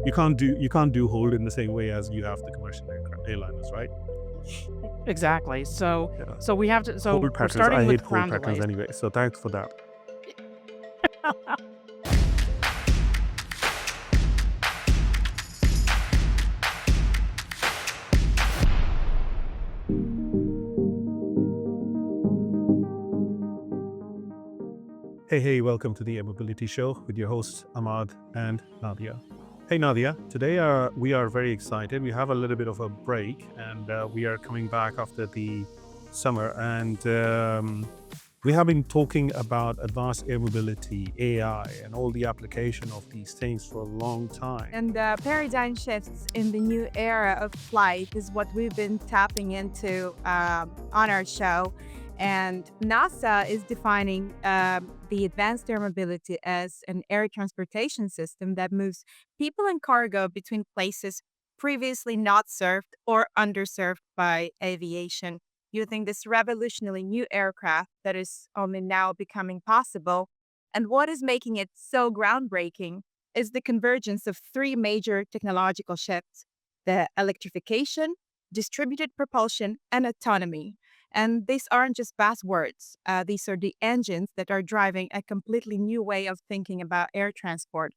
You can't do hold in the same way as you have the commercial airliners, right? Exactly. So Yeah. so we have to so Hold we're patterns. I starting hate with hold ground patterns delays. anyway. So thanks for that. Hey, welcome to the Air Mobility Show with your hosts Amad and Nadia. Hey Nadia, today we are very excited. We have a little bit of a break, and we are coming back after the summer, and we have been talking about advanced air mobility, AI, and all the application of these things for a long time. And the paradigm shifts in the new era of flight is what we've been tapping into on our show. And NASA is defining the advanced air mobility as an air transportation system that moves people and cargo between places previously not served or underserved by aviation, using this revolutionary new aircraft that is only now becoming possible. And what is making it so groundbreaking is the convergence of three major technological shifts: the electrification, distributed propulsion, and autonomy. And these aren't just buzzwords, these are the engines that are driving a completely new way of thinking about air transport.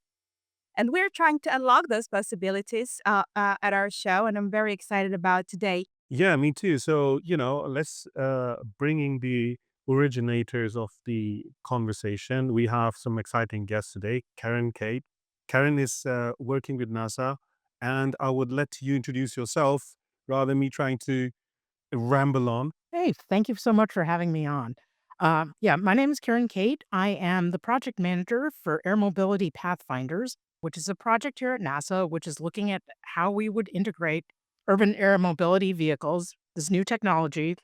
And we're trying to unlock those possibilities at our show, and I'm very excited about today. Yeah, me too. So, let's bringing the originators of the conversation. We have some exciting guests today, Cate. Karen is working with NASA, and I would let you introduce yourself rather than me trying to ramble on. Hey, thank you so much for having me on. Yeah, my name is Karen Cate. I am the project manager for Air Mobility Pathfinders, which is a project here at NASA, which is looking at how we would integrate urban air mobility vehicles, this new technology,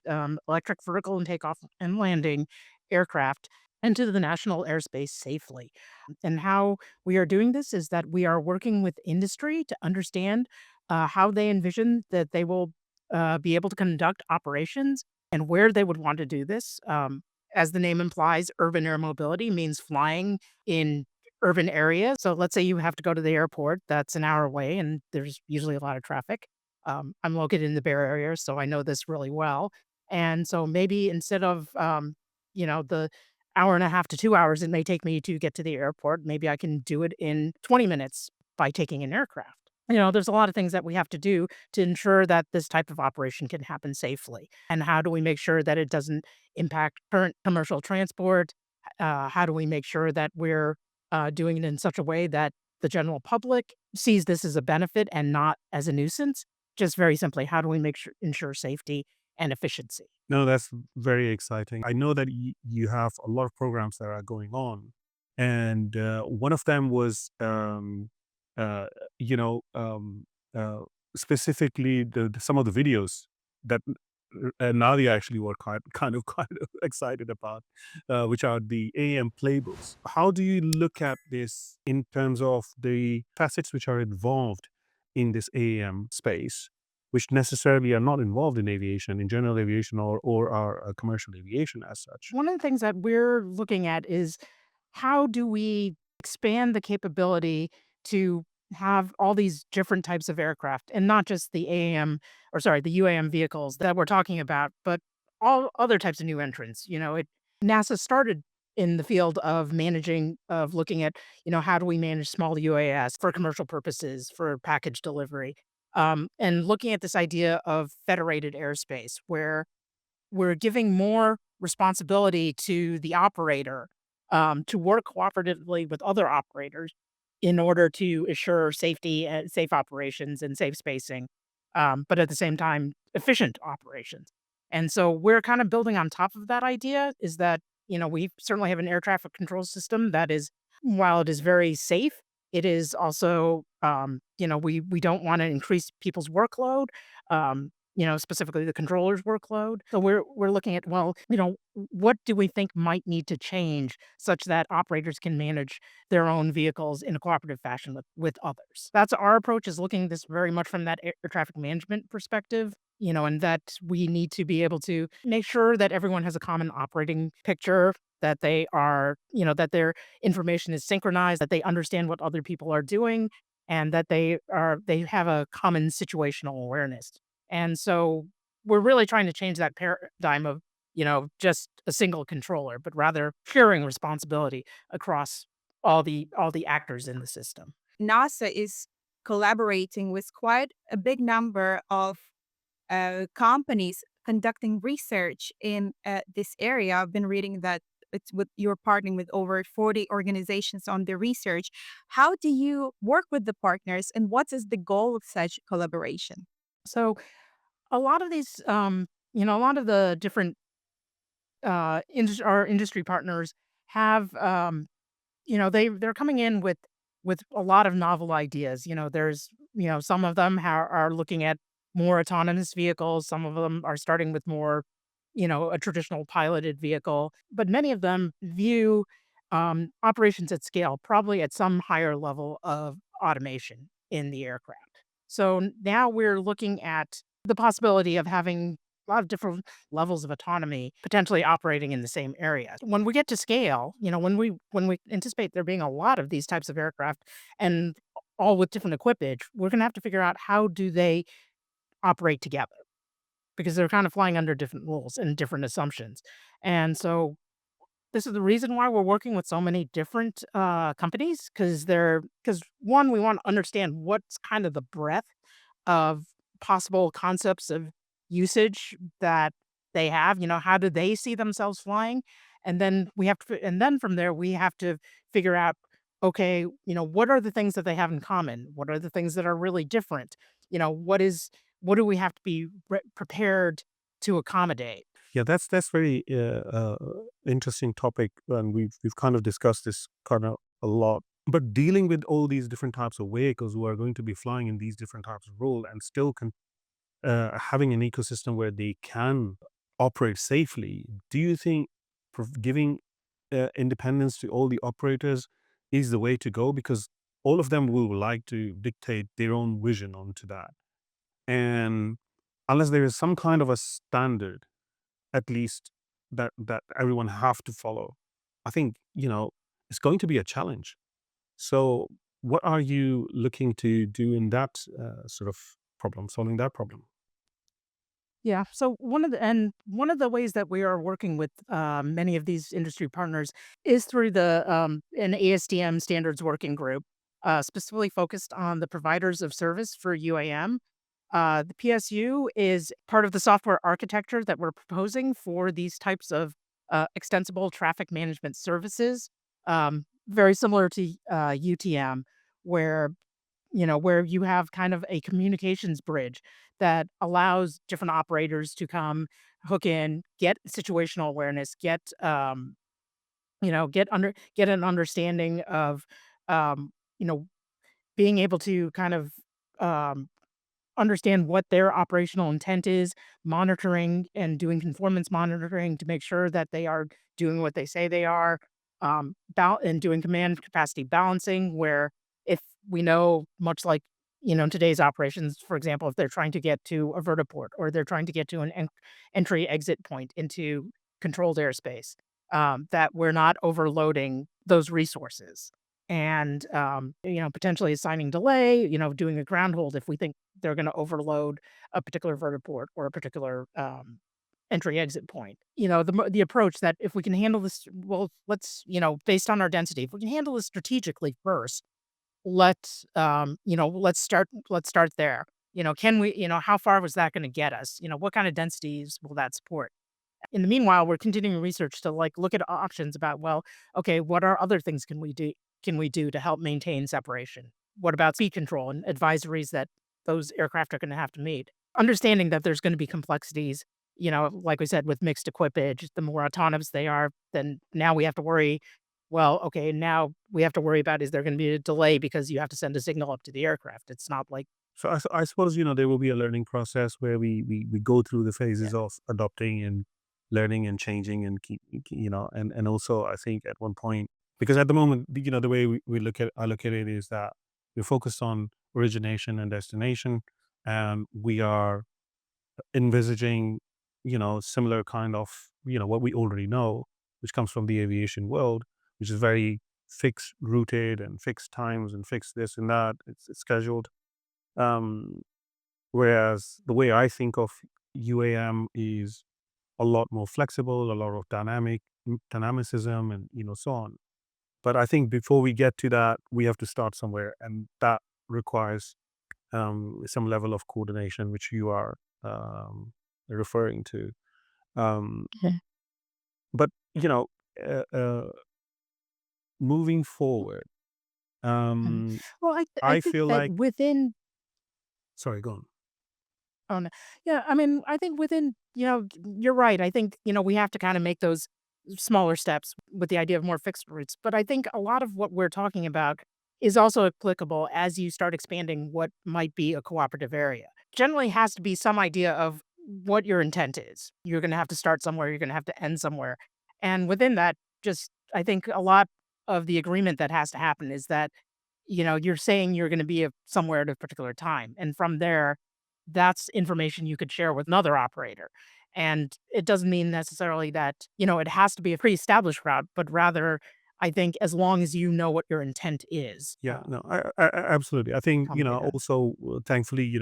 electric vertical and takeoff and landing aircraft, into the national airspace safely. And how we are doing this is that we are working with industry to understand how they envision that they will be able to conduct operations and where they would want to do this. As the name implies, urban air mobility means flying in urban areas. So let's say you have to go to the airport, that's an hour away, and there's usually a lot of traffic. I'm located in the Bay Area, so I know this really well. And so maybe instead of, the hour and a half to 2 hours it may take me to get to the airport, maybe I can do it in 20 minutes by taking an aircraft. There's a lot of things that we have to do to ensure that this type of operation can happen safely. And how do we make sure that it doesn't impact current commercial transport? How do we make sure that we're doing it in such a way that the general public sees this as a benefit and not as a nuisance? Just very simply, how do we make sure ensure safety and efficiency? No, that's very exciting. I know that you have a lot of programs that are going on, and one of them was, uh, you know, um, uh, specifically some of the videos that Nadia actually were kind of excited about, which are the AAM playbooks. How do you look at this in terms of the facets which are involved in this AAM space, which necessarily are not involved in aviation, in general aviation, or are commercial aviation as such? One of the things that we're looking at is how do we expand the capability to have all these different types of aircraft and not just the AAM or sorry, the UAM vehicles that we're talking about, but all other types of new entrants. NASA started in the field of looking at, how do we manage small UAS for commercial purposes, for package delivery, and looking at this idea of federated airspace, where we're giving more responsibility to the operator, to work cooperatively with other operators in order to assure safety and safe operations and safe spacing, but at the same time, efficient operations. And so we're kind of building on top of that idea is that, we certainly have an air traffic control system that is, while it is very safe, it is also, we don't want to increase people's workload. specifically the controller's workload. So we're looking at, well, what do we think might need to change such that operators can manage their own vehicles in a cooperative fashion with others. That's our approach, is looking at this very much from that air traffic management perspective, and that we need to be able to make sure that everyone has a common operating picture, that they are, that their information is synchronized, that they understand what other people are doing, and that they have a common situational awareness. And so we're really trying to change that paradigm of, just a single controller, but rather sharing responsibility across all the actors in the system. NASA is collaborating with quite a big number of companies conducting research in this area. I've been reading that you're partnering with over 40 organizations on the research. How do you work with the partners, and what is the goal of such collaboration? So a lot of these, a lot of the different our industry partners have, they're coming in with a lot of novel ideas. There's, some of them are looking at more autonomous vehicles. Some of them are starting with more, a traditional piloted vehicle. But many of them view operations at scale, probably at some higher level of automation in the aircraft. So now we're looking at the possibility of having a lot of different levels of autonomy potentially operating in the same area. When we get to scale, when we anticipate there being a lot of these types of aircraft and all with different equipage, we're going to have to figure out how do they operate together, because they're kind of flying under different rules and different assumptions. And so this is the reason why we're working with so many different companies, because one, we want to understand what's kind of the breadth of possible concepts of usage that they have. How do they see themselves flying? And then from there, we have to figure out, okay, what are the things that they have in common? What are the things that are really different? What do we have to be prepared to accommodate? Yeah, that's very interesting topic, and we've kind of discussed this kind of a lot. But dealing with all these different types of vehicles who are going to be flying in these different types of role, and still having an ecosystem where they can operate safely, do you think giving independence to all the operators is the way to go? Because all of them will like to dictate their own vision onto that, and unless there is some kind of a standard, at least that everyone have to follow, I think it's going to be a challenge. So, what are you looking to do in that sort of problem, solving that problem? Yeah. So one of the ways that we are working with many of these industry partners is through the an ASTM standards working group, specifically focused on the providers of service for UAM. The PSU is part of the software architecture that we're proposing for these types of extensible traffic management services, very similar to UTM, where where you have kind of a communications bridge that allows different operators to come, hook in, get situational awareness, get an understanding of, um, you know, being able to kind of um, understand what their operational intent is, monitoring and doing conformance monitoring to make sure that they are doing what they say they are, and doing command capacity balancing, where if we know, much like, today's operations, for example, if they're trying to get to a vertiport or they're trying to get to an entry exit point into controlled airspace, that we're not overloading those resources. And, potentially assigning delay, doing a ground hold if we think they're gonna overload a particular vertiport or a particular, entry exit point. The approach that if we can handle this, well, let's, based on our density, if we can handle this strategically first, let's start there. Can we, how far was that gonna get us? What kind of densities will that support? In the meanwhile, we're continuing research to, like, look at options about, well, okay, what are other things can we do to help maintain separation? What about speed control and advisories that those aircraft are gonna have to meet? Understanding that there's gonna be complexities, like we said, with mixed equipage, the more autonomous they are, then now we have to worry, well, okay, now we have to worry about, is there gonna be a delay because you have to send a signal up to the aircraft? It's not like I suppose, there will be a learning process where we go through the Yeah. phases of adopting and learning and changing and and also I think at one point, because at the moment, the way we I look at it is that we're focused on origination and destination, and we are envisaging, similar kind of, what we already know, which comes from the aviation world, which is very fixed rooted and fixed times and fixed this and that. It's scheduled. Um, Whereas the way I think of UAM is a lot more flexible, a lot of dynamicism, and so on. But I think before we get to that, we have to start somewhere, and that requires some level of coordination, which you are um, referring to. Um, Okay. but uh, uh, moving forward, Mhm. um, Well, I I think feel that like. within Sorry, go on. Oh, no. Yeah, I mean, I think within, you're right. I think, we have to kind of make those smaller steps with the idea of more fixed routes. But I think a lot of what we're talking about is also applicable as you start expanding what might be a cooperative area. Generally has to be some idea of what your intent is. You're going to have to start somewhere, you're going to have to end somewhere. And within that, just I think a lot of the agreement that has to happen is that, you're saying you're going to be somewhere at a particular time. And from there, that's information you could share with another operator. And it doesn't mean necessarily that, it has to be a pre-established route, but rather, I think as long as you know what your intent is, Yeah, no, absolutely. I think, come later. also, thankfully,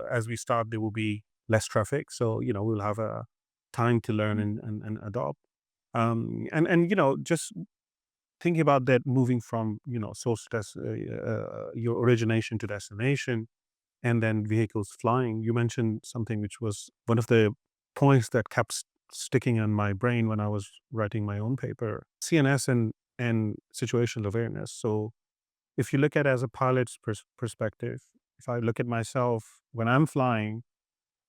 as we start, there will be less traffic. So, we'll have a time to learn and adopt. And, just thinking about that, moving from, source to your origination to destination, and then vehicles flying. You mentioned something which was one of the points that kept sticking in my brain when I was writing my own paper: CNS and situational awareness. So if you look at it as a pilot's perspective, if I look at myself when I'm flying,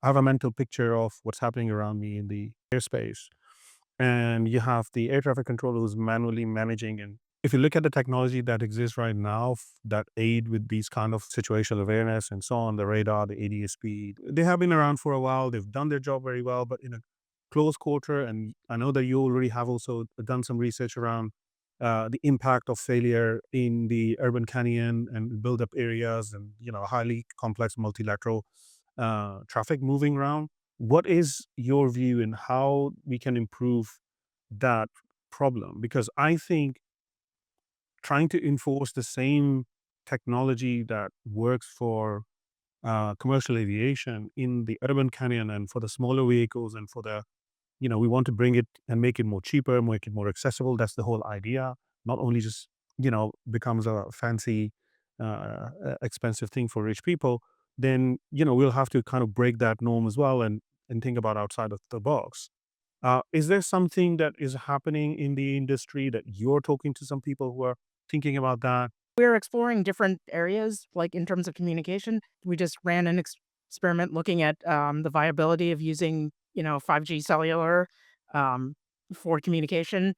I have a mental picture of what's happening around me in the airspace. And you have the air traffic controller who's manually managing. And if you look at the technology that exists right now that aid with these kind of situational awareness and so on, the radar, the ADSP, they have been around for a while. They've done their job very well, but in a close quarter, and I know that you already have also done some research around the impact of failure in the urban canyon and build up areas and, highly complex multilateral traffic moving around. What is your view in how we can improve that problem? Because I think trying to enforce the same technology that works for commercial aviation in the urban canyon and for the smaller vehicles and for the, we want to bring it and make it more cheaper, make it more accessible. That's the whole idea. Not only just, becomes a fancy, expensive thing for rich people, then, we'll have to kind of break that norm as well and think about outside of the box. Is there something that is happening in the industry that you're talking to some people who are thinking about that? We're exploring different areas, like in terms of communication. We just ran an experiment looking at the viability of using, 5G cellular um, for communication.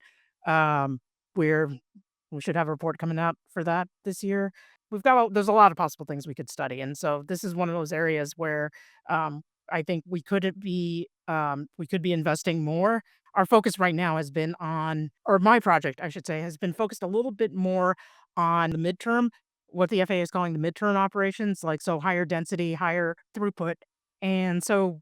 Um, we're We should have a report coming out for that this year. There's a lot of possible things we could study, and so this is one of those areas where um, I think we could be investing more. Our focus right now has been on, or my project, I should say, has been focused a little bit more on the midterm, what the FAA is calling the midterm operations, like so higher density, higher throughput, and so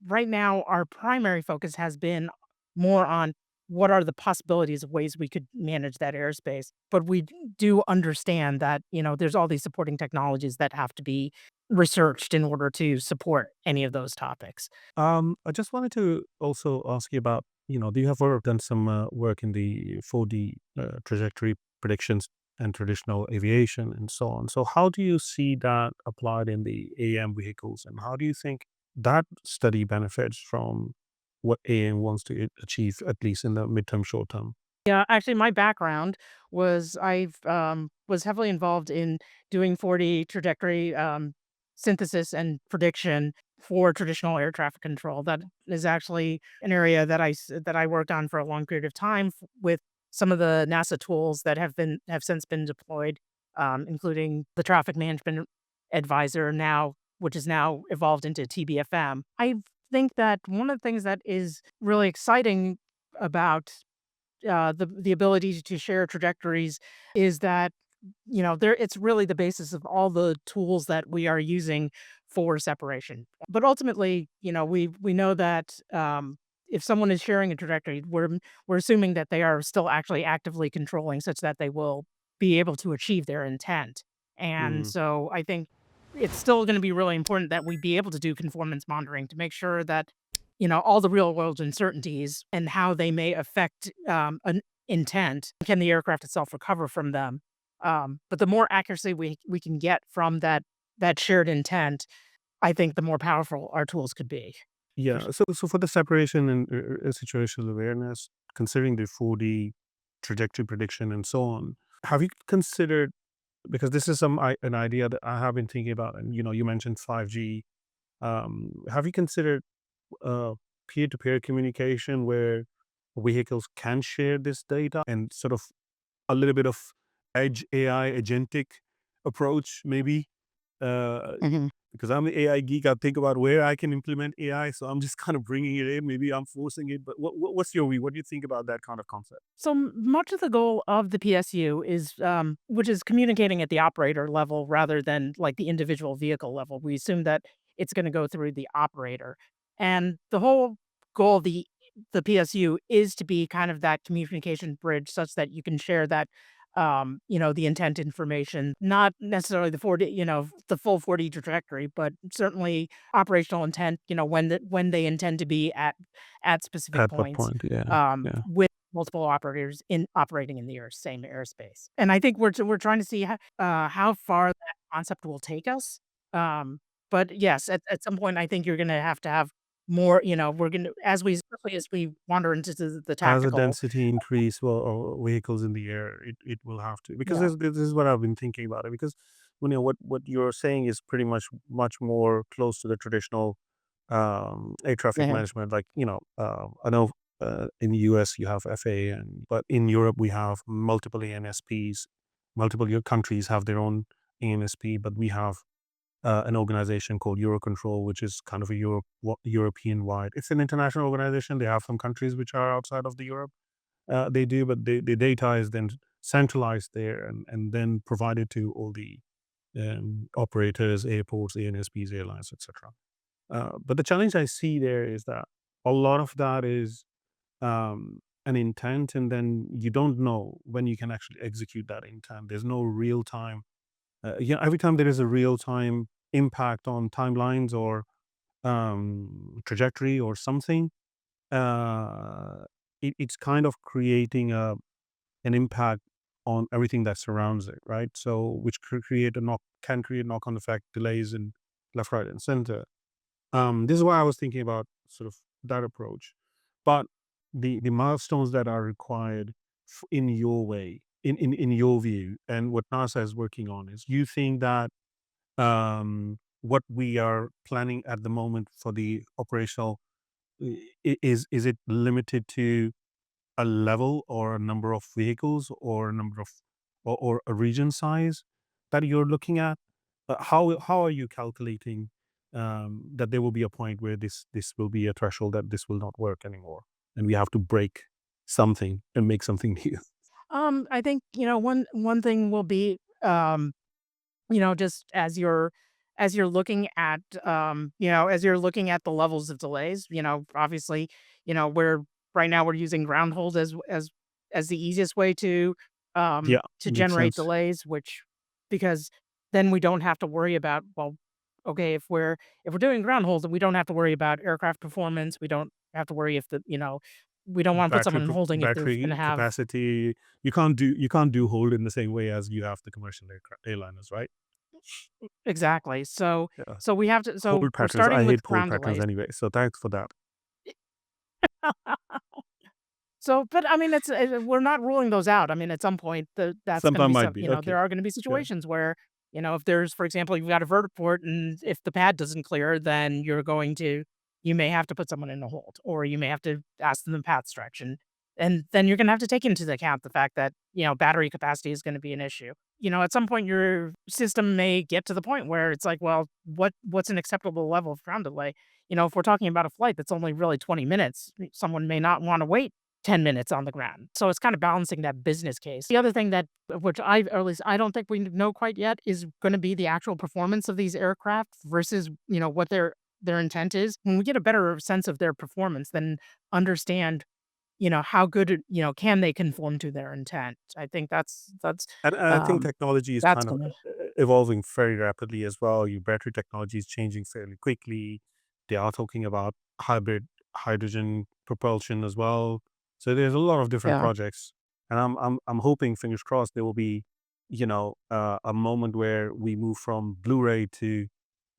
right now our primary focus has been more on what are the possibilities of ways we could manage that airspace? But we do understand that, there's all these supporting technologies that have to be researched in order to support any of those topics. I just wanted to also ask you about, do you have ever done some work in the 4D trajectory predictions and traditional aviation and so on? So, how do you see that applied in the AM vehicles, and how do you think that study benefits from what AM wants to achieve, at least in the midterm, short term? Yeah, actually, my background was was heavily involved in doing 4D trajectory synthesis and prediction for traditional air traffic control. That is actually an area that that I worked on for a long period of time with some of the NASA tools that have since been deployed, including the traffic management advisor now, which is now evolved into TBFM. I think that one of the things that is really exciting about the ability to share trajectories is that there it's really the basis of all the tools that we are using for separation. But ultimately, we know that if someone is sharing a trajectory, we're assuming that they are still actually actively controlling such that they will be able to achieve their intent. And Mm, so I think it's still going to be really important that we be able to do conformance monitoring to make sure that all the real world uncertainties and how they may affect an intent. Can the aircraft itself recover from them? But the more accuracy we can get from that shared intent, I think the more powerful our tools could be. For yeah. So for the separation and situational awareness, considering the 4D trajectory prediction and so on, have you considered, because this is an idea that I have been thinking about, and you mentioned 5G. Have you considered uh, peer-to-peer communication where vehicles can share this data and sort of a little bit of edge AI agentic approach, maybe? Uh, Mhm. because I'm an AI geek, I think about where I can implement AI, so I'm just kind of bringing it in. Maybe I'm forcing it, but what's your view? What do you think about that kind of concept? So much of the goal of the PSU is, which is communicating at the operator level rather than like the individual vehicle level. We assume that it's going to go through the operator, and the whole goal of the PSU is to be kind of that communication bridge, such that you can share that, the intent information, not necessarily the 4D, the full 4D trajectory, but certainly operational intent. When they intend to be at specific At what points. point? Yeah, yeah. With multiple operators in operating in the same airspace. And I think we're trying to see how far that concept will take us. Um, but yes, at some point, I think you're going to have more. We're going to especially as we wander into the As the tactical. density increase, well, or vehicles in the air, it will have to, because Yeah. this is what I've been thinking about it. Because what you're saying is pretty much more close to the traditional air traffic Yeah. management. Like I know in the US you have FAA, but in Europe we have multiple ANSPs. Multiple countries have their own ANSP, but we have an organization called Eurocontrol, which is kind of a European wide. It's an international organization. They have some countries which are outside of the Europe. They do, but the data is then centralized there and then provided to all the operators, airports, ANSPs, airlines, etc. But the challenge I see there is that a lot of that is an intent, and then you don't know when you can actually execute that intent. There's no real time. Every time there is a real time impact on timelines or trajectory or something, uh, it's kind of creating an impact on everything that surrounds it, right? So, which can create knock on effect, delays in left, right, and center. This is why I was thinking about sort of that approach, but the milestones that are required in your way, in your view, and what NASA is working on is, you think that what we are planning at the moment for the operational, is it limited to a level or a number of vehicles or a number of, or a region size that you're looking at? How are you calculating that there will be a point where this will be a threshold that this will not work anymore, and we have to break something and make something new? I think one thing will be, just as you're looking at, as you're looking at the levels of delays, obviously, we're right now we're using ground hold as the easiest way Yeah, to makes generate sense. delays, which because then we don't have to worry about, well, okay, if we're doing ground hold, then we don't have to worry about aircraft performance. We don't have to worry if we don't want to put someone in holding if they're going to Battery have. capacity. You can't do hold in the same way as you have the commercial airliners, right? Exactly. So Yeah. so we have to so Hold we're patterns. I starting hate with hold ground patterns delays. anyway. So thanks for that. So, but I mean, we're not ruling those out. I mean, at some point, that's going to Sometime be might some. be. There Okay. are going to be Yeah. situations where, if there's, for example, you've got a vertiport, and if the pad doesn't clear, then you may have to put someone in a hold, or you may have to ask them the path stretch, and And then you're gonna have to take into account the fact that, battery capacity is gonna be an issue. At some point, your system may get to the point where it's like, well, what's an acceptable level of ground delay? If we're talking about a flight that's only really 20 minutes, someone may not wanna wait 10 minutes on the ground. So it's kind of balancing that business case. The other thing that which I or at least I don't think we know quite yet is gonna be the actual performance of these aircraft versus, what their intent is. When we get a better sense of their performance, then understand, how good, can they conform to their intent. I think And I think um, technology is that's kind of gonna evolving very rapidly as well. Your battery technology is changing fairly quickly. They are talking about hybrid hydrogen propulsion as well. So there's a lot of different yeah. projects, and I'm hoping, fingers crossed, there will be, a moment where we move from Blu-ray to,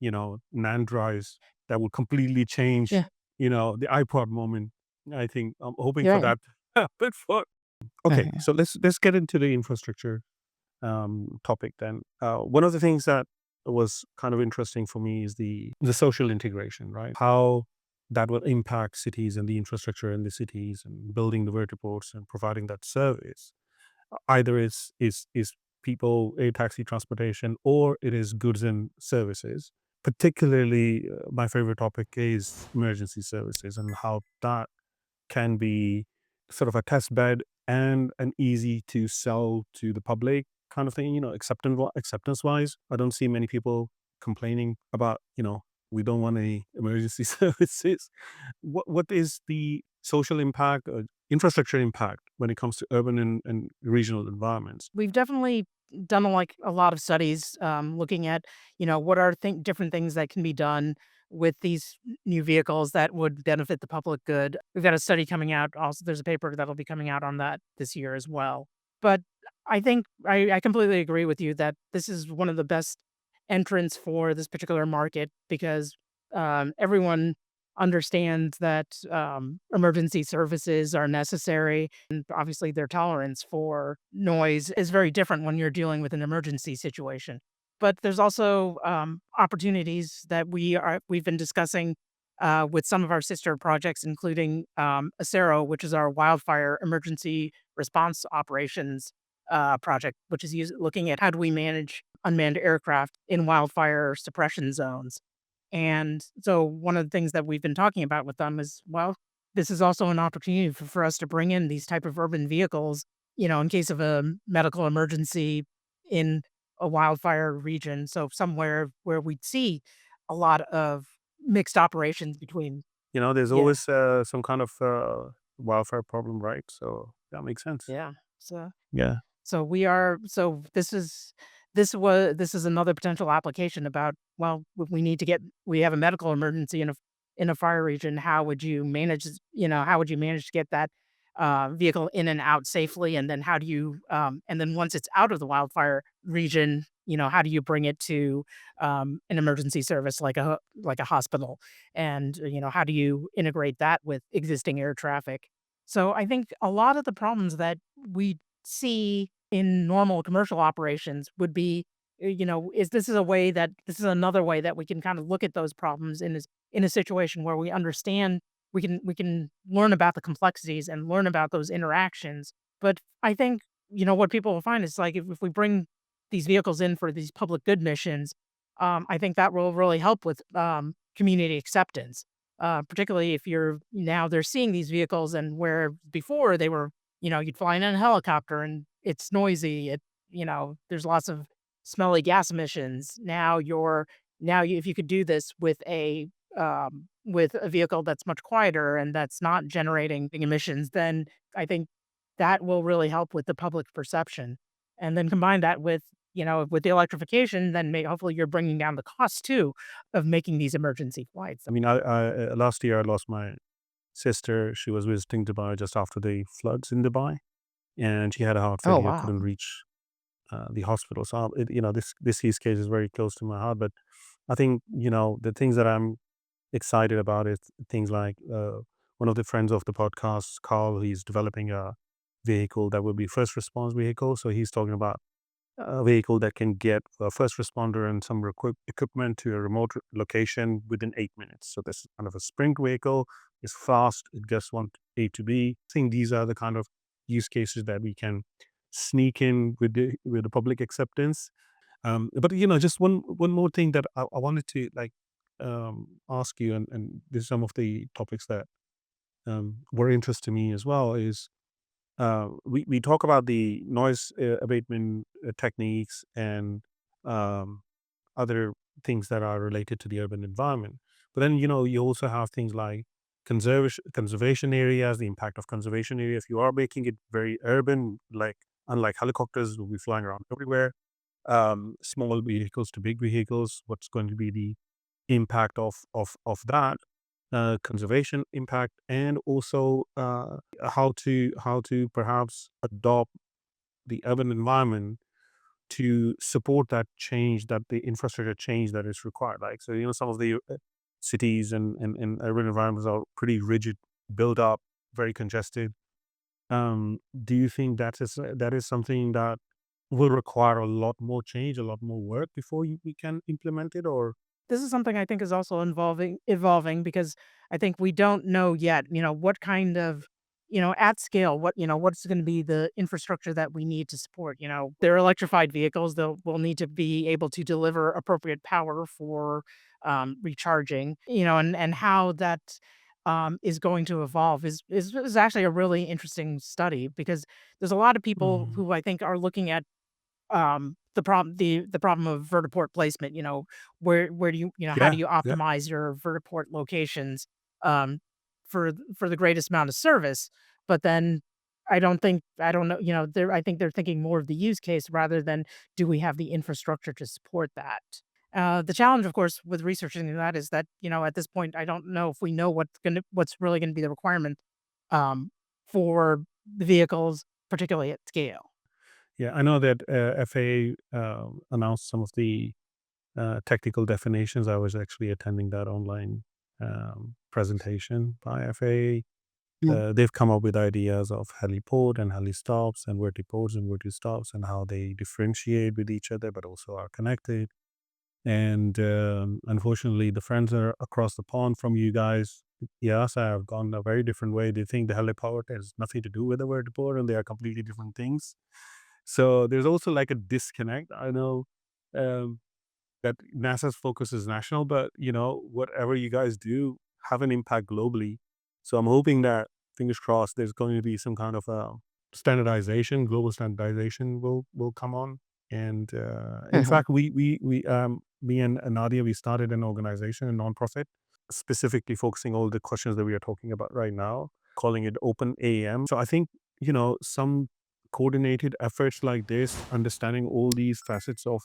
NAND drives that will completely change, Yeah, the iPod moment. I think I'm hoping you're for right. that. But for Okay, Uh-huh. so let's get into the infrastructure topic then. One of the things that was kind of interesting for me is the social integration, right? How that will impact cities and the infrastructure in the cities and building the vertiports and providing that service. Either is people air taxi transportation or it is goods and services. Particularly, my favorite topic is emergency services and how that can be sort of a test bed and an easy to sell to the public kind of thing, acceptance wise. I don't see many people complaining about, we don't want any emergency services. What is the social impact or infrastructure impact when it comes to urban and regional environments? We've definitely done, like, a lot of studies, looking at, what are different things that can be done with these new vehicles that would benefit the public good. We've got a study coming out also there's a paper that'll be coming out on that this year as well. But I think I completely agree with you that this is one of the best entrants for this particular market because, everyone understands that, emergency services are necessary. Obviously, their tolerance for noise is very different when you're dealing with an emergency situation. But there's also opportunities that we've been discussing with some of our sister projects, including Acero, which is our wildfire emergency response operations project, which is looking at how do we manage unmanned aircraft in wildfire suppression zones. And so one of the things that we've been talking about with them is, well, this is also an opportunity for us to bring in these type of urban vehicles, in case of a medical emergency in a wildfire region. So somewhere where we'd see a lot of mixed operations between, There's yeah, always some kind of wildfire problem, right? So that makes sense. yeah. So Yeah. So we are so this is another potential application about, well, we have a medical emergency in a fire region. How would you manage, how would you manage to get that vehicle in and out safely? And then and then once it's out of the wildfire region, how do you bring it to an emergency service like a hospital? And, how do you integrate that with existing air traffic? So I think a lot of the problems that we see in normal commercial operations would be, is this is another way that we can kind of look at those problems in a situation where we understand we can learn about the complexities and learn about those interactions. But I think, what people will find is like if we bring these vehicles in for these public good missions, I think that will really help with community acceptance. Particularly if they're seeing these vehicles and where before they were, you'd fly in a helicopter and it's noisy. There's lots of smelly gas emissions. If you could do this with a vehicle that's much quieter and that's not generating big emissions, then I think that will really help with the public perception. And then combine that with the electrification, then hopefully you're bringing down the cost too of making these emergency flights. I mean, last year I lost my sister. She was visiting Dubai just after the floods in Dubai, and she had a heart Oh, failure, wow. couldn't reach the hospital. So, this use case is very close to my heart. But I think, the things that I'm excited about is things like one of the friends of the podcast, Carl, he's developing a vehicle that will be first response vehicle. So he's talking about a vehicle that can get a first responder and some equipment to a remote location within 8 minutes. So this is kind of a sprint vehicle. It's fast. It just A to B. I think these are the kind of use cases that we can sneak in with the public acceptance. But just one more thing that I wanted to ask you, and this is some of the topics that were interest to me as well. Is we talk about the noise abatement techniques and um, other things that are related to the urban environment. But then, you also have things like conservation areas, the impact of conservation areas. You are making it very urban, like unlike helicopters will be flying around everywhere. Small vehicles to big vehicles. What's going to be the impact of that conservation impact, and also how to perhaps adopt the urban environment to support that change, that the infrastructure change that is required. Like, so, some of the cities and urban environments are pretty rigid, built up, very congested. Do you think that is something that will require a lot more change, a lot more work before we can implement it? Or This is something I think is also evolving because I think we don't know yet, what kind of, at scale, what's going to be the infrastructure that we need to support. They're electrified vehicles. Will need to be able to deliver appropriate power for recharging, and how that is going to evolve is actually a really interesting study because there's a lot of people Mhm. who I think are looking at the problem of vertiport placement, where do how Yeah, do you yeah. optimize your vertiport locations, um, for the greatest amount of service? But then I don't know, I think they're thinking more of the use case rather than do we have the infrastructure to support that? The challenge, of course, with researching that is that, at this point, I don't know if we know what's really gonna be the requirement, um, for the vehicles, particularly at scale. Yeah, I know that FAA announced some of the technical definitions. I was actually attending that online presentation by FAA. They've come up with ideas of heliport and heli stops and vertiports and verti stops, and how they differentiate with each other, but also are connected. And unfortunately, the friends are across the pond from you guys. Yes, I have gone a very different way. They think the heliport has nothing to do with the vertiport, and they are completely different things. So there's also like a disconnect. I know um, that NASA's focus is national, but whatever you guys do have an impact globally. So I'm hoping that, fingers crossed, there's going to be some kind of standardization, global standardization will come on. And in Mhm. fact, we me and Nadia, we started an organization, a nonprofit, specifically focusing all the questions that we are talking about right now, calling it Open AAM. So I think some coordinated efforts like this, understanding all these facets of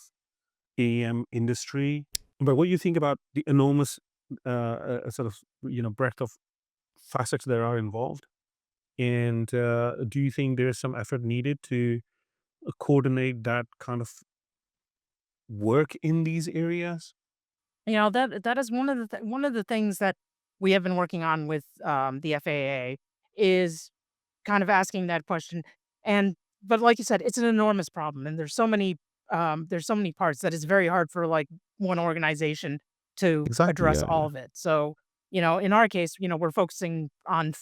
AAM industry. But what do you think about the enormous sort of breadth of facets that are involved? And do you think there is some effort needed to coordinate that kind of work in these areas? That is one of the things that we have been working on with, the FAA is kind of asking that question, and but like you said, it's an enormous problem, and there's so many parts that it's very hard for, like, one organization to Exactly. address Yeah. all Yeah. of it. So, in our case, we're focusing on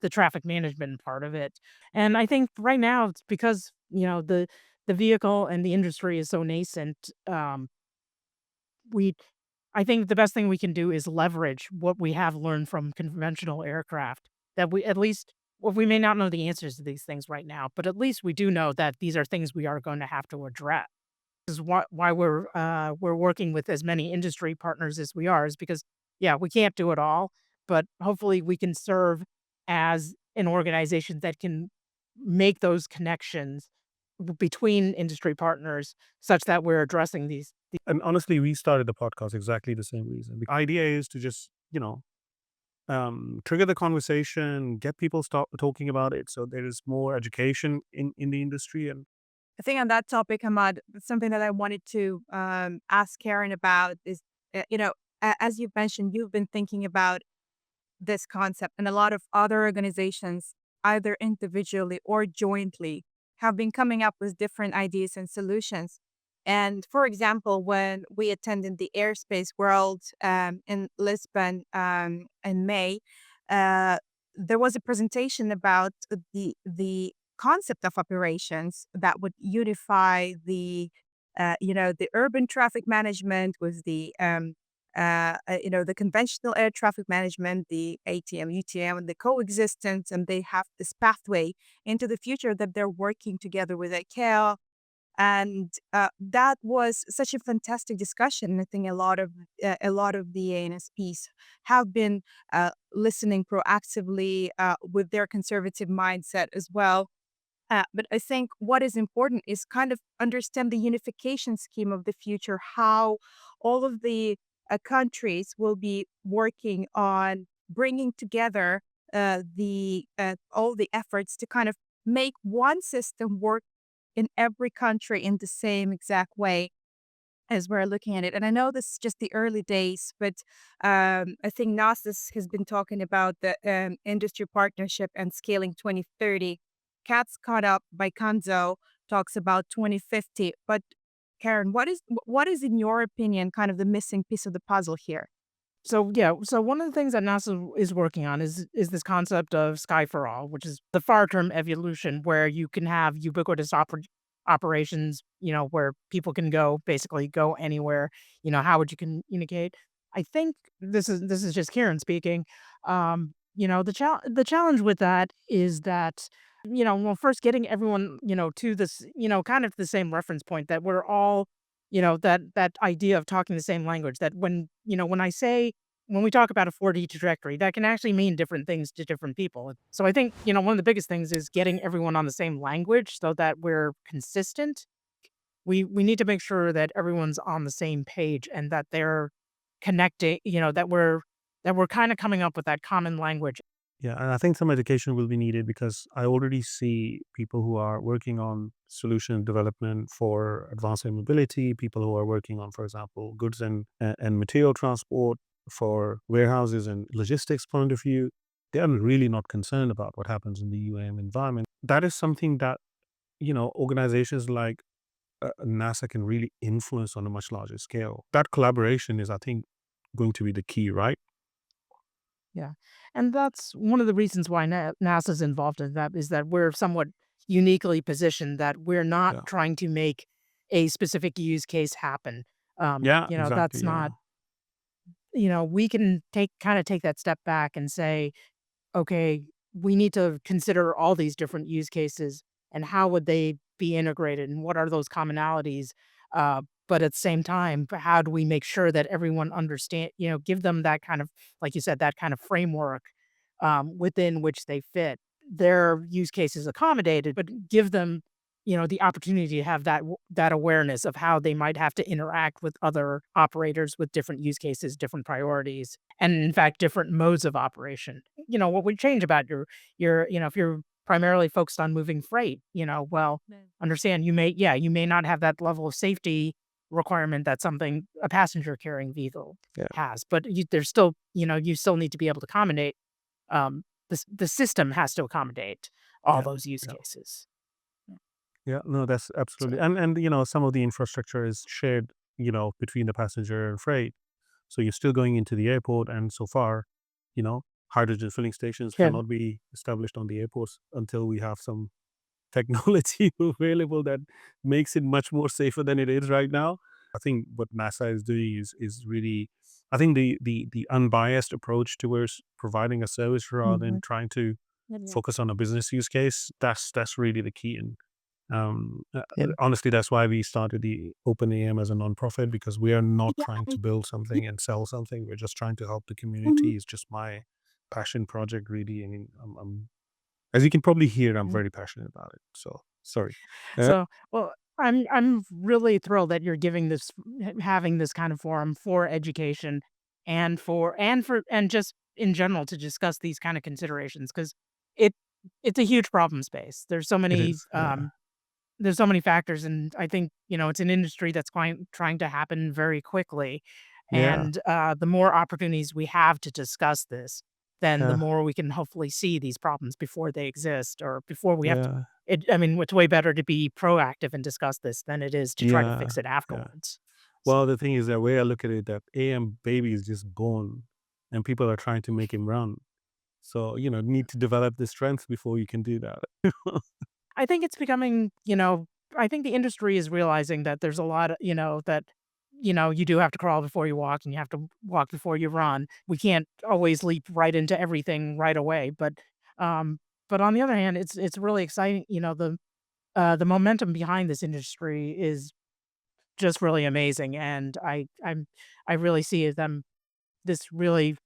the traffic management part of it, and I think right now it's because, the vehicle and the industry is so nascent, we I think the best thing we can do is leverage what we have learned from conventional aircraft, that we at least well, we may not know the answers to these things right now, but at least we do know that these are things we are going to have to address. This is why we're working with as many industry partners as we are, is because, yeah, we can't do it all, but hopefully we can serve as an organization that can make those connections between industry partners such that we're addressing these. And honestly, we started the podcast exactly the same reason. The idea is to just trigger the conversation, get people start talking about it, so there is more education in the industry. And I think on that topic, Ahmad, something that I wanted to ask Karen about is, as you've mentioned, you've been thinking about this concept, and a lot of other organizations, either individually or jointly, have been coming up with different ideas and solutions. And for example, when we attended the Airspace World in Lisbon in May, uh, there was a presentation about the concept of operations that would unify the urban traffic management with the conventional air traffic management, the ATM, UTM, and the coexistence, and they have this pathway into the future that they're working together with ICAO. And that was such a fantastic discussion. I think a lot of the ANSPs have been listening proactively with their conservative mindset as well. But I think what is important is kind of understand the unification scheme of the future, how all of the countries will be working on bringing together the all the efforts to kind of make one system work in every country in the same exact way as we're looking at it. And I know this is just the early days, but I think has been talking about the industry partnership and scaling 2030. Cat's caught up by Kanzo talks about 2050. But Karen, what is in your opinion kind of the missing piece of the puzzle here? So yeah, so one of the things that NASA is working on is this concept of Sky for All, which is the far term evolution, where you can have ubiquitous operations, where people can basically go anywhere. How would you communicate? I think this is just Kieran speaking. The challenge with that is that well, first getting everyone to this kind of the same reference point that we're all that idea of talking the same language, that when we talk about a 4D trajectory, that can actually mean different things to different people. So I think, one of the biggest things is getting everyone on the same language so that we're consistent. We need to make sure that everyone's on the same page and that they're connecting, that we're kind of coming up with that common language. Yeah, and I think some education will be needed because I already see people who are working on solution development for advanced air mobility, people who are working on, for example, goods and material transport for warehouses and logistics point of view. They are really not concerned about what happens in the UAM environment. That is something that, organizations like NASA can really influence on a much larger scale. That collaboration is, I think, going to be the key, right? Yeah. And that's one of the reasons why NASA's involved in that, is that we're somewhat uniquely positioned, that we're not Yeah. trying to make a specific use case happen. Yeah, exactly. That's Yeah. not, we can take that step back and say, okay, we need to consider all these different use cases and how would they be integrated and what are those commonalities. But at the same time, how do we make sure that everyone understand, give them that kind of, like you said, that kind of framework within which they fit, their use cases accommodated, but give them, the opportunity to have that awareness of how they might have to interact with other operators with different use cases, different priorities, and in fact, different modes of operation. What would change about if you're primarily focused on moving freight, well, Mm. understand you may not have that level of safety requirement that a passenger carrying vehicle Yeah. has, but there's still, you still need to be able to accommodate, the system has to accommodate all Yeah. those use Yeah. cases. Yeah, no, that's absolutely, So, and some of the infrastructure is shared, between the passenger and freight. So you're still going into the airport, and so far, you know, hydrogen filling stations yeah, cannot be established on the airports until we have some technology available that makes it much more safer than it is right now. I think what NASA is doing is really, I think the unbiased approach towards providing a service rather than mhm, trying to yeah, focus on a business use case. That's really the key. And yeah, honestly, that's why we started the Open AM as a nonprofit, because we are not Yeah. trying to build something and sell something. We're just trying to help the Mhm. community. It's just my passion project, really. I mean, as you can probably hear, I'm mhm. very passionate about it. So sorry. Uh, So, well, I'm really thrilled that you're having this kind of forum for education and just in general to discuss these kind of considerations, because it it's a huge problem space. it is. Yeah. There's so many factors, and I think, it's an industry that's trying to happen very quickly, Yeah. and, the more opportunities we have to discuss this, then the Yeah. more we can hopefully see these problems before they exist, or before we have to Yeah. I mean, it's way better to be proactive and discuss this than it is to try to Yeah. fix it Yeah. afterwards. Well, So, the thing is that way I look at it, that AM baby is just born, and people are trying to make him run. So, need to develop the strength before you can do that. I think it's becoming, I think the industry is realizing that there's a lot of, that, you do have to crawl before you walk and you have to walk before you run. We can't always leap right into everything right away. Um, but on the other hand, it's really exciting. The momentum behind this industry is just really amazing. And I really see them, this really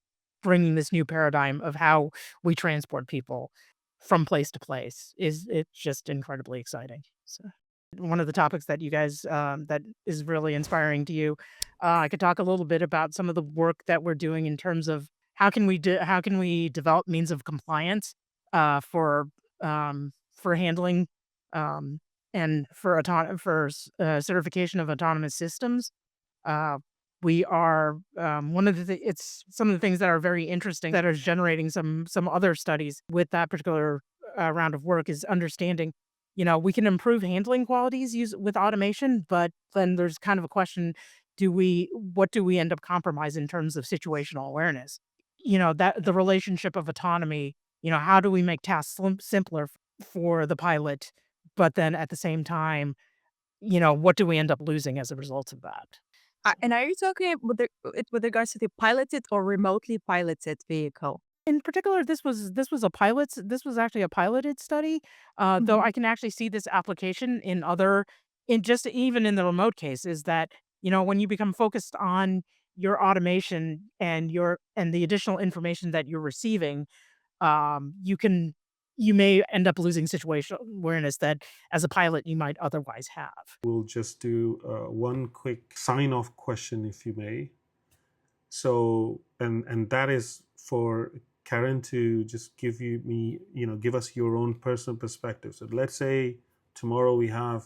bringing this new paradigm of how we transport people from place to place is it's just incredibly exciting. So one of the topics that you guys that is really inspiring to you, I could talk a little bit about some of the work that we're doing in terms of how can we develop means of compliance for handling um, and for certification of autonomous systems. uh, we are one of it's some of the things that are very interesting that is generating some other studies with that particular round of work is understanding, we can improve handling qualities use with automation, but then there's kind of a question: what do we end up compromising in terms of situational awareness? That the relationship of autonomy. How do we make tasks simpler for the pilot, but then at the same time, what do we end up losing as a result of that? And are you talking with regards to the piloted or remotely piloted vehicle? In particular, this was actually a piloted study, though Mhm. I can actually see this application in other in just even in the remote case is that, when you become focused on your automation and the additional information that you're receiving, you can you may end up losing situational awareness that as a pilot you might otherwise have. We'll just do one quick sign off question, if you may. So, and that is for Karen to just give us your own personal perspective. So let's say tomorrow we have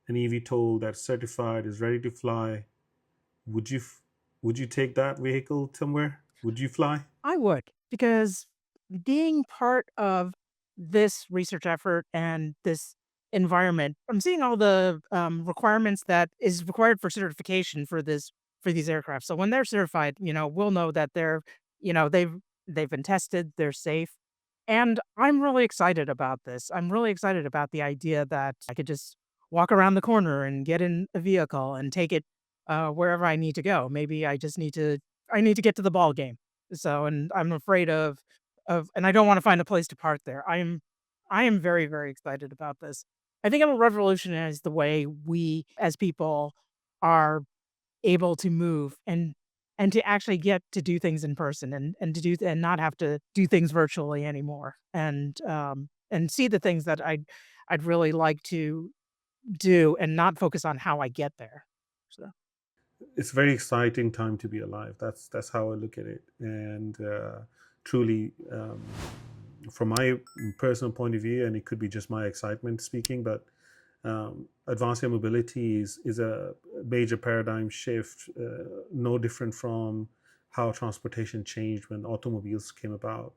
an eVTOL that's certified, is ready to fly. Would you would you take that vehicle somewhere? Would you fly? I would, because being part of this research effort and this environment, I'm seeing all the requirements that is required for certification for these aircraft. So when they're certified, we'll know that they've been tested, they're safe, and I'm really excited about this. I'm really excited about the idea that I could just walk around the corner and get in a vehicle and take it wherever I need to go. Maybe I need to get to the ball game. So, and I'm afraid and I don't wanna find a place to park there. I am very, very excited about this. I think it'll revolutionize the way we as people are able to move and to actually get to do things in person and to do and not have to do things virtually anymore, and see the things that I'd really like to do and not focus on how I get there. So It's a very exciting time to be alive. That's how I look at it, and truly, from my personal point of view, and it could be just my excitement speaking, but advanced air mobility is a major paradigm shift, no different from how transportation changed when automobiles came about.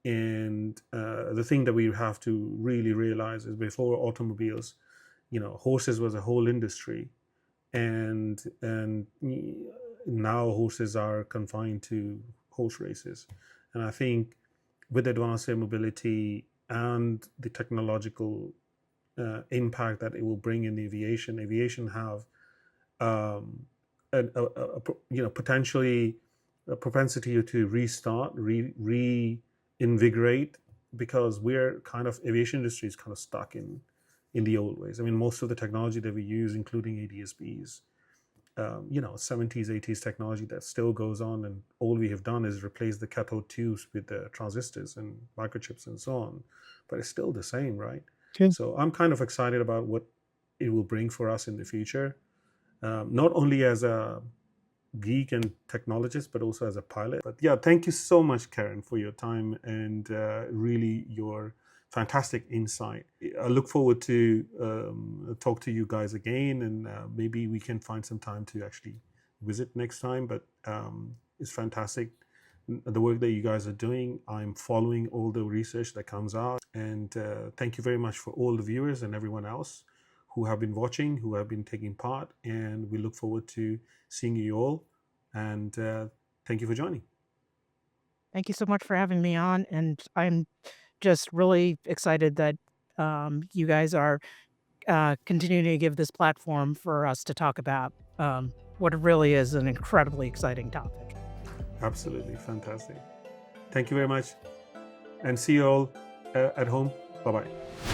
And the thing that we have to really realize is before automobiles, horses was a whole industry, and now horses are confined to horse races. And I think with advanced air mobility and the technological impact that it will bring in aviation have potentially a propensity to restart, reinvigorate, because we're kind of aviation industry is kind of stuck in the old ways. I mean, most of the technology that we use, including ADSBs, 70s, 80s technology that still goes on, and all we have done is replace the cathode tubes with the transistors and microchips and so on. But it's still the same, right? okay. So I'm kind of excited about what it will bring for us in the future, not only as a geek and technologist, but also as a pilot. But yeah, thank you so much, Karen, for your time and really your fantastic insight. I look forward to talk to you guys again, and maybe we can find some time to actually visit next time. But it's fantastic the work that you guys are doing. I'm following all the research that comes out, and thank you very much for all the viewers and everyone else who have been watching, who have been taking part, and we look forward to seeing you all. And thank you for joining. Thank you so much for having me on. And I'm just really excited that you guys are continuing to give this platform for us to talk about what really is an incredibly exciting topic. Absolutely fantastic. Thank you very much, and see you all at home. Bye bye.